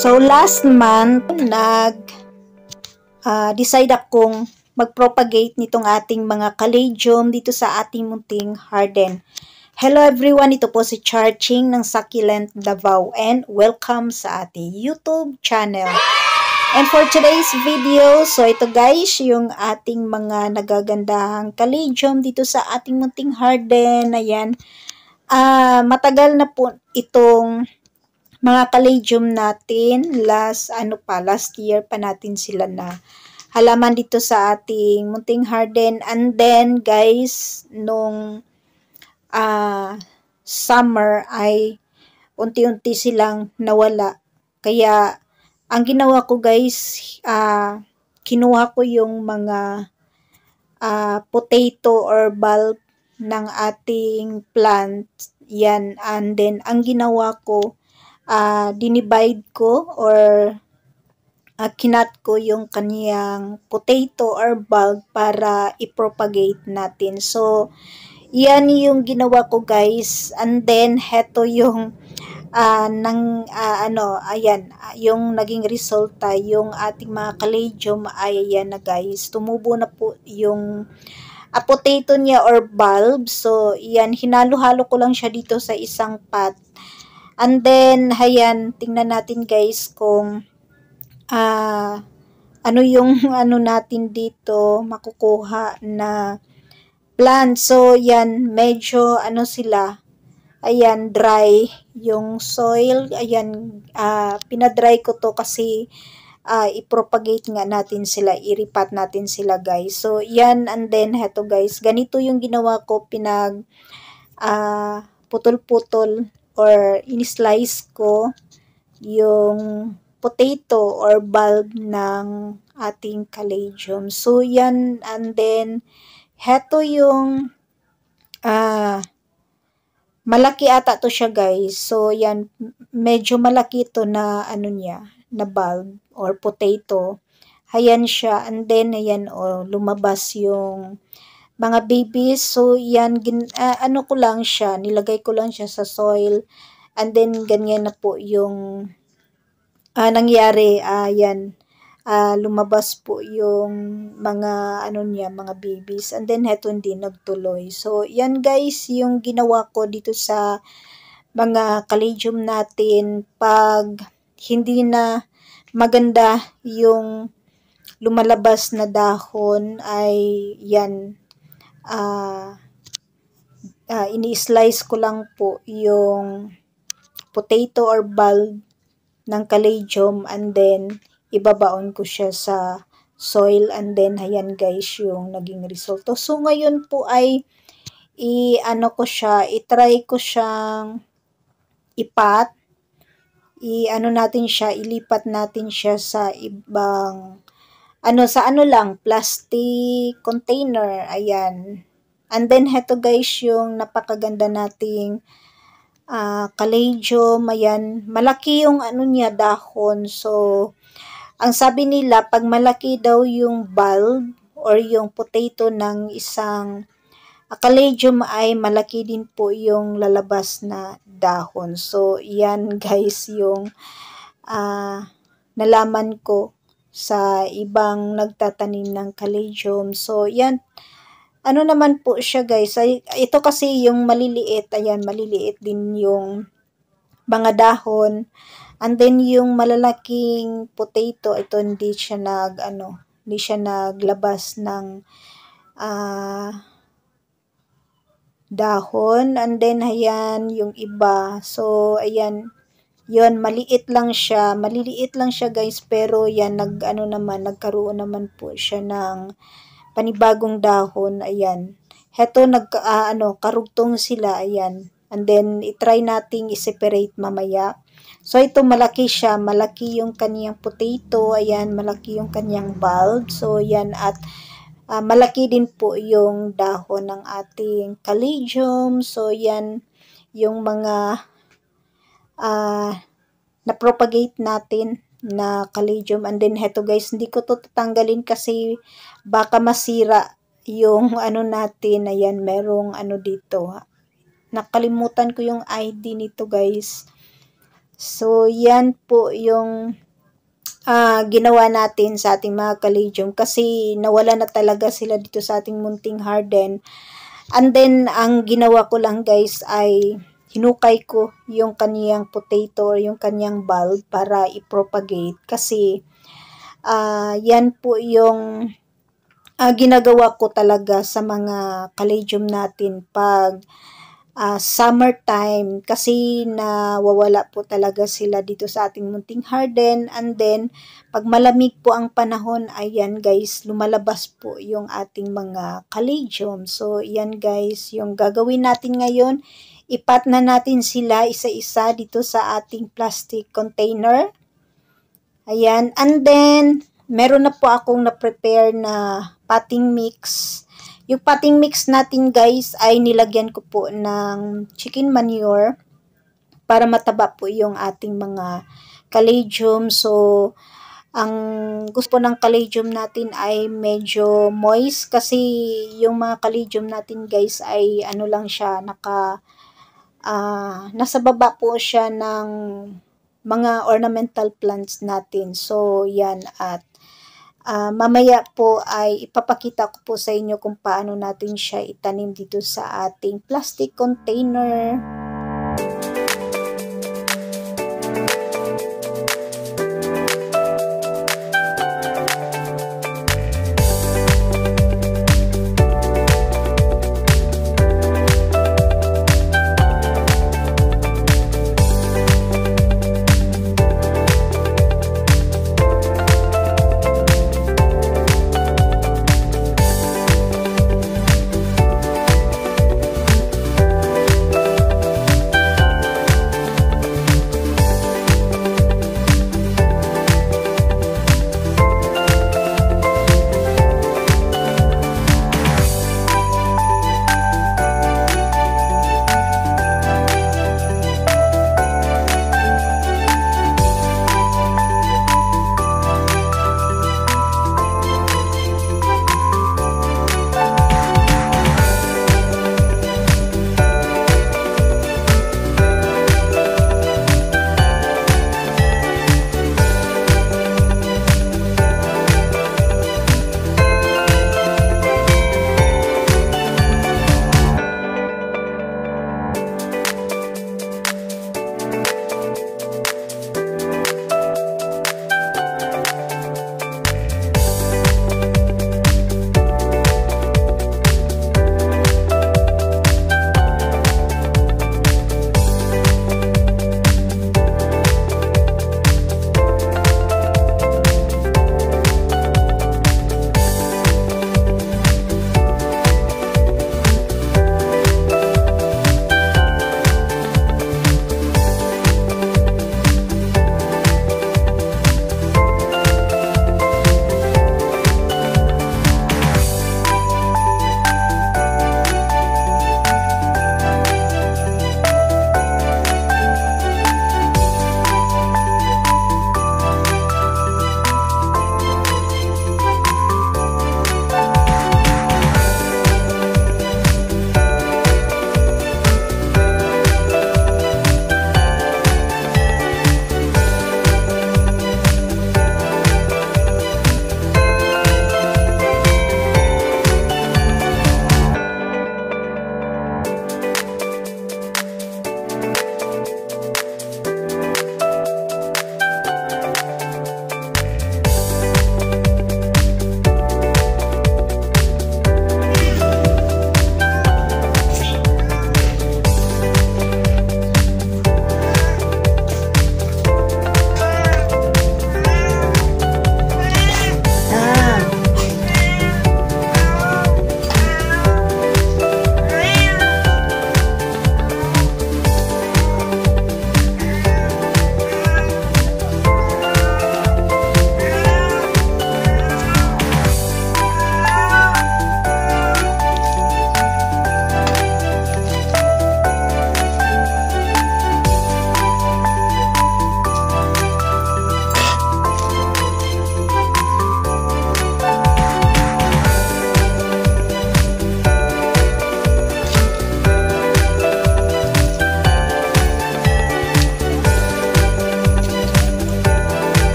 So last month decide akong mag-propagate nitong ating mga caladium dito sa ating munting garden. Hello everyone, ito po si Charching ng Succulent Davao and welcome sa ating YouTube channel. And for today's video, so ito guys, yung ating mga nagagandahang caladium dito sa ating munting garden. Ayan, matagal na po itong mga caladium natin. Last year pa natin sila na halaman dito sa ating munting garden. And then guys, nung summer ay unti-unti silang nawala. Kaya ang ginawa ko guys, kinuha ko yung mga potato or bulb ng ating plant. Yan, and then ang ginawa ko, dinivide ko or kinat ko yung kaniyang potato or bulb para i-propagate natin. So, yan yung ginawa ko guys. And then, heto yung yung naging resulta, yung ating mga caladium ay ayan na guys. Tumubo na po yung potato niya or bulb. So, yan, hinalo-halo ko lang siya dito sa isang pot. And then, ayan, tingnan natin guys kung ano yung natin dito makukuha na plant. So, yan, medyo sila, ayan, dry yung soil. Ayan, pinadry ko to kasi i-propagate nga natin sila, iripat natin sila guys. So, yan, and then, heto guys, ganito yung ginawa ko, putol-putol or in-slice ko yung potato or bulb ng ating caladium. So, yan, and then, heto yung, malaki ata to siya guys. So, yan, medyo malaki to na, na bulb or potato. Ayan siya, and then, ayan, lumabas yung mga babies. So, yan, ko lang siya, nilagay ko lang siya sa soil, and then, ganyan na po yung nangyari. Yan, lumabas po yung mga mga babies, and then heto hindi nagtuloy. So yan guys yung ginawa ko dito sa mga caladium natin. Pag hindi na maganda yung lumalabas na dahon ay yan, ini-slice ko lang po yung potato or bulb ng caladium, and then ibabaon ko siya sa soil, and then ayan guys yung naging resulto. So ngayon po ay i-try ko siyang ipat, natin siya, ilipat natin siya sa ibang plastic container. Ayan, and then heto guys yung napakaganda nating caladium. Ayan, malaki yung niya, dahon. So, ang sabi nila, pag malaki daw yung bulb or yung potato ng isang caladium ay malaki din po yung lalabas na dahon. So, yan guys yung nalaman ko sa ibang nagtatanim ng caladium. So, yan, naman po siya guys. Ito kasi yung maliliit, ayan, maliliit din yung mga dahon. And then yung malalaking potato, ito hindi siya naglabas ng dahon. And then ayan yung iba. So ayan, yun, maliliit lang siya guys, pero yan nagkaroon naman po siya ng panibagong dahon. Ayan, heto karugtong sila. Ayan, and then i-try nating i-separate mamaya. So ito malaki siya, malaki yung kaniyang potato. Ayan, malaki yung kaniyang bulb. So yan, at malaki din po yung dahon ng ating caladium. So yan yung mga na-propagate natin na caladium. And then heto guys, hindi ko to tatanggalin kasi baka masira yung natin. Ayan, merong dito, nakalimutan ko yung ID nito guys. So, yan po yung ginawa natin sa ating mga kalidium kasi nawala na talaga sila dito sa ating munting harden. And then, ang ginawa ko lang guys ay hinukay ko yung kaniyang potato or yung kaniyang bulb para i-propagate kasi yan po yung ginagawa ko talaga sa mga kalidium natin pag summertime kasi nawawala po talaga sila dito sa ating munting harden. And then, pag malamig po ang panahon, ayan guys, lumalabas po yung ating mga kalidium. So, yan guys, yung gagawin natin ngayon, ipat na natin sila isa-isa dito sa ating plastic container. Ayan, and then, meron na po akong na-prepare na potting mix. Yung potting mix natin guys ay nilagyan ko po ng chicken manure para mataba po yung ating mga kalidium. So, ang gusto ng kalidium natin ay medyo moist kasi yung mga kalidium natin guys ay ano lang siya, nasa baba po siya ng mga ornamental plants natin. So, yan at mamaya po ay ipapakita ko po sa inyo kung paano natin siya itanim dito sa ating plastic container.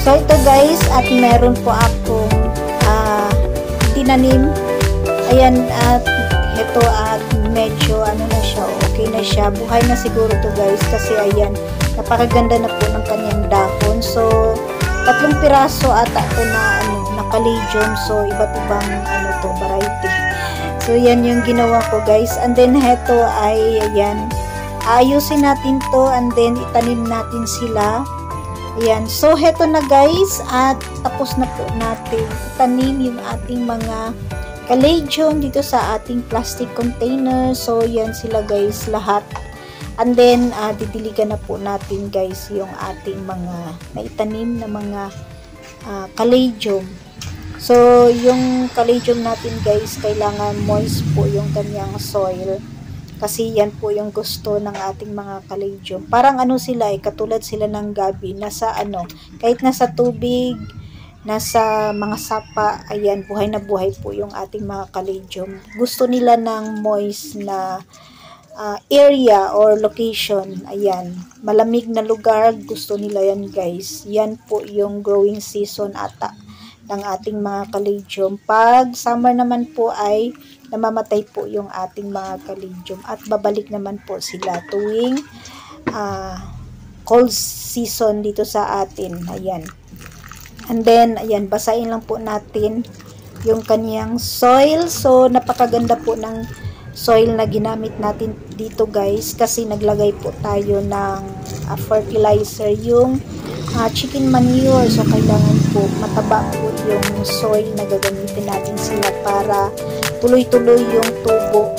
So ito guys, at meron po akong tinanim. Ayan, at ito at medyo ano na siya, okay na siya. Buhay na siguro to guys kasi ayan, napakaganda na po ng kanyang dahon. So 3 piraso ata ito na na caladium. So iba't ibang to variety. So yan yung ginawa ko guys. And then ito ay ayan, ayusin natin to and then itanim natin sila. Ayan. So heto na guys, at tapos na po natin itanim yung ating mga caladium dito sa ating plastic container. So yan sila guys lahat. And then didiligan na po natin guys yung ating mga naitanim na mga caladium. So yung caladium natin guys, kailangan moist po yung kanyang soil. Kasi yan po yung gusto ng ating mga caladium. Parang sila katulad sila ng gabi, nasa kahit nasa tubig, nasa mga sapa, ayan, buhay na buhay po yung ating mga caladium. Gusto nila ng moist na area or location. Ayan, malamig na lugar, gusto nila yan guys. Yan po yung growing season ata ng ating mga caladium. Pag summer naman po ay namamatay po yung ating mga caladium at babalik naman po sila tuwing cold season dito sa atin. Ayan. And then, ayan, basahin lang po natin yung kanyang soil. So, napakaganda po ng soil na ginamit natin dito guys kasi naglagay po tayo ng fertilizer, yung chicken manure. So, kailangan po mataba po yung soil na gagamitin natin sila para tuloy-tuloy yung tubo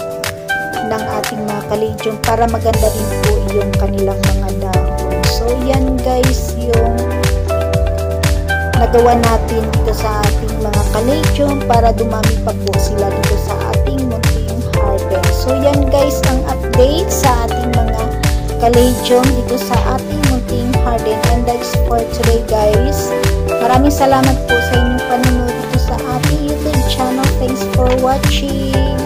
ng ating mga caladium, para maganda rin po yung kanilang mga dahon. So, yan guys yung nagawa natin dito sa ating mga caladium para dumami pa po sila dito sa ating munting garden. So, yan guys ang update sa ating mga caladium dito sa ating munting garden. And that's for today guys. Maraming salamat po sa inyong panonood dito sa ating YouTube channel. Thanks for watching.